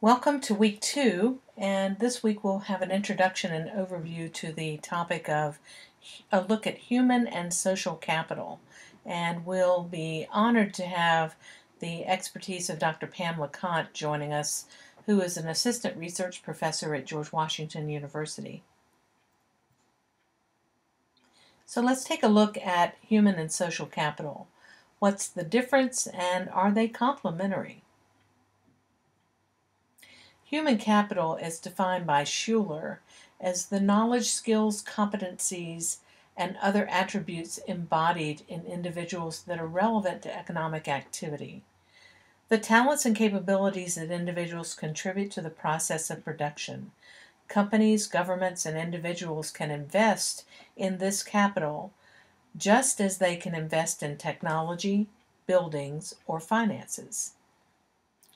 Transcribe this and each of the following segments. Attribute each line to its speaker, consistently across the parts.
Speaker 1: Welcome to week 2, and this week we'll have an introduction and overview to the topic of a look at human and social capital. And we'll be honored to have the expertise of Dr. Pam Leconte joining us, who is an assistant research professor at George Washington University. So let's take a look at human and social capital. What's the difference, and are they complementary? Human capital is defined by Schuller as the knowledge, skills, competencies, and other attributes embodied in individuals that are relevant to economic activity. The talents and capabilities that individuals contribute to the process of production. Companies, governments, and individuals can invest in this capital just as they can invest in technology, buildings, or finances.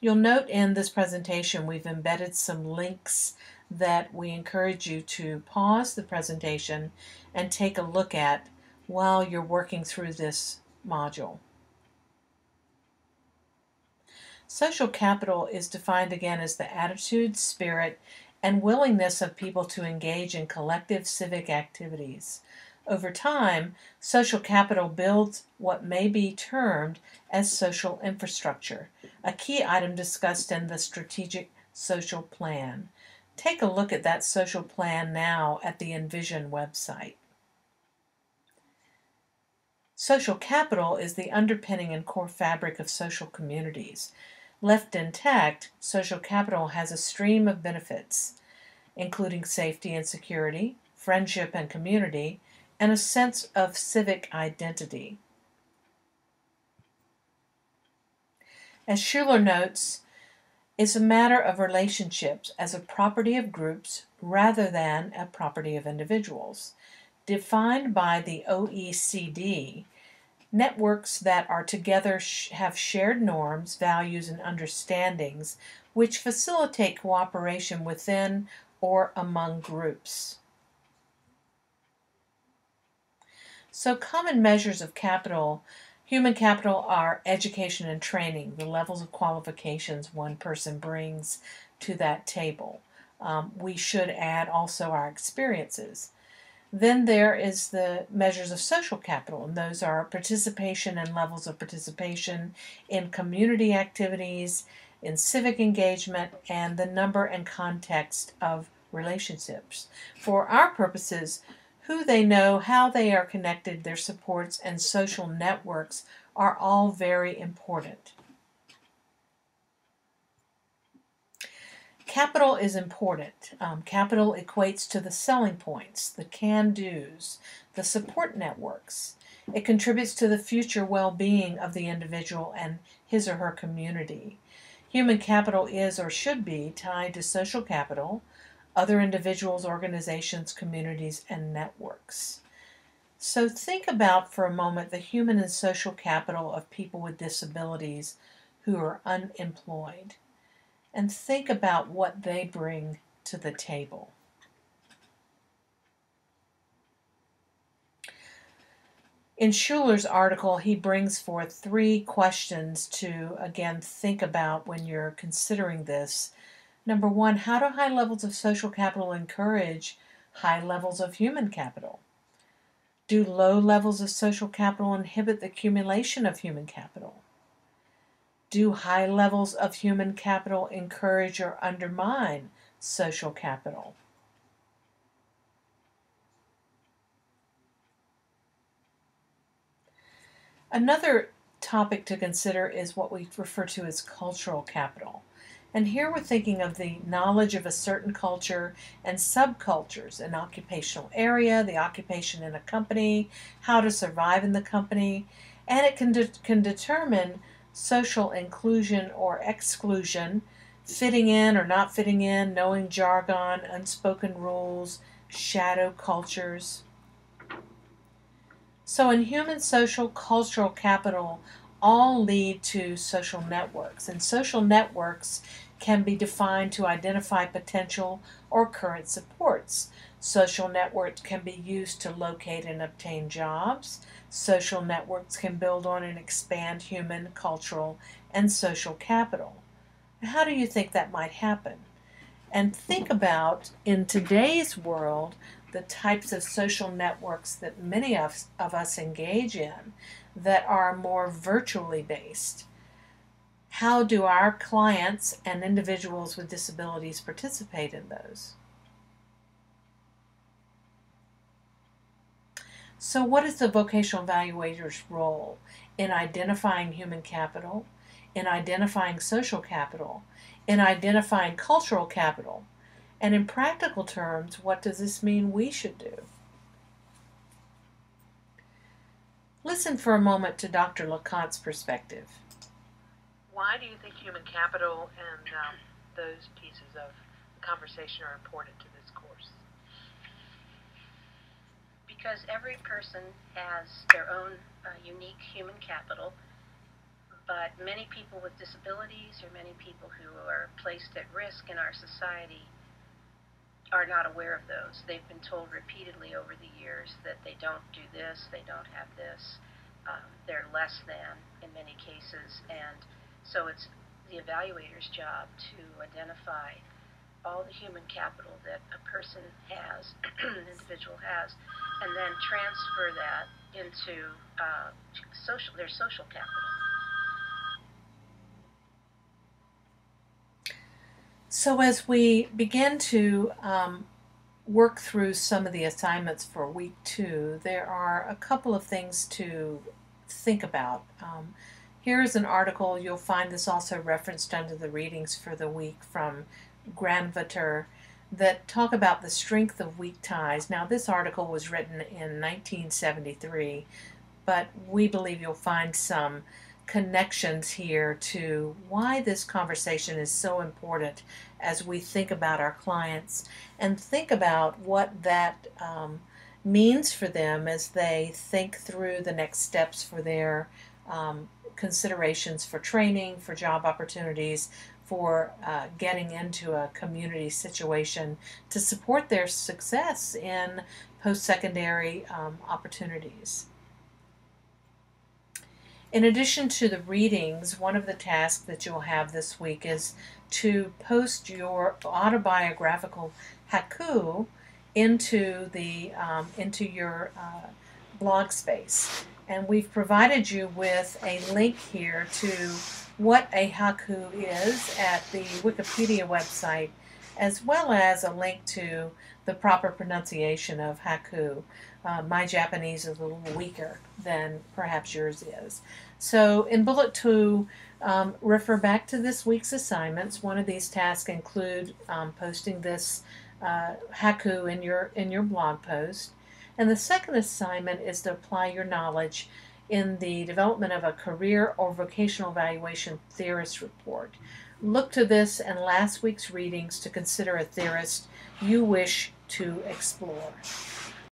Speaker 1: You'll note in this presentation we've embedded some links that we encourage you to pause the presentation and take a look at while you're working through this module. Social capital is defined again as the attitude, spirit, and willingness of people to engage in collective civic activities. Over time, social capital builds what may be termed as social infrastructure, a key item discussed in the Strategic Social Plan. Take a look at that social plan now at the Envision website. Social capital is the underpinning and core fabric of social communities. Left intact, social capital has a stream of benefits, including safety and security, friendship and community, and a sense of civic identity. As Schuller notes, it's a matter of relationships as a property of groups rather than a property of individuals. Defined by the OECD, networks that are together have shared norms, values, and understandings which facilitate cooperation within or among groups. So common measures of capital, human capital, are education and training, the levels of qualifications one person brings to that table. We should add also our experiences. Then there is the measures of social capital, and those are participation and levels of participation in community activities, in civic engagement, and the number and context of relationships. For our purposes, who they know, how they are connected, their supports, and social networks are all very important. Capital is important. Capital equates to the selling points, the can-dos, the support networks. It contributes to the future well-being of the individual and his or her community. Human capital is or should be tied to social capital, other individuals, organizations, communities, and networks. So think about for a moment the human and social capital of people with disabilities who are unemployed, and think about what they bring to the table. In Schuller's article, he brings forth 3 questions to, again, think about when you're considering this. Number 1, how do high levels of social capital encourage high levels of human capital? Do low levels of social capital inhibit the accumulation of human capital? Do high levels of human capital encourage or undermine social capital? Another topic to consider is what we refer to as cultural capital. And here we're thinking of the knowledge of a certain culture and subcultures, an occupational area, the occupation in a company, how to survive in the company, and it can determine social inclusion or exclusion, fitting in or not fitting in, knowing jargon, unspoken rules, shadow cultures. So in human social cultural capital, all lead to social networks, and social networks can be defined to identify potential or current supports. Social networks can be used to locate and obtain jobs. Social networks can build on and expand human, cultural, and social capital. How do you think that might happen? And think about, in today's world, the types of social networks that many of us engage in that are more virtually based. How do our clients and individuals with disabilities participate in those? So, what is the vocational evaluator's role in identifying human capital, in identifying social capital, in identifying cultural capital? And in practical terms, what does this mean we should do? Listen for a moment to Dr. Leconte's perspective. Why do you think human capital and those pieces of the conversation are important to this course?
Speaker 2: Because every person has their own unique human capital, but many people with disabilities or many people who are placed at risk in our society are not aware of those. They've been told repeatedly over the years that they don't do this, they don't have this, they're less than in many cases, and so it's the evaluator's job to identify all the human capital that a person has, an individual has, and then transfer that into their social capital.
Speaker 1: So as we begin to work through some of the assignments for week 2, there are a couple of things to think about. Here's an article, you'll find this also referenced under the readings for the week from Evaluator, that talk about the strength of weak ties. Now, this article was written in 1973, but we believe you'll find some connections here to why this conversation is so important as we think about our clients and think about what that means for them as they think through the next steps for their considerations for training, for job opportunities, for getting into a community situation to support their success in post-secondary opportunities. In addition to the readings, one of the tasks that you'll have this week is to post your autobiographical haiku into your blog space. And we've provided you with a link here to what a haiku is at the Wikipedia website, as well as a link to the proper pronunciation of haiku. My Japanese is a little weaker than perhaps yours is. So in Bullet 2, refer back to this week's assignments. One of these tasks include posting this haiku in your blog post. And the second assignment is to apply your knowledge in the development of a career or vocational evaluation theorist report. Look to this and last week's readings to consider a theorist you wish to explore.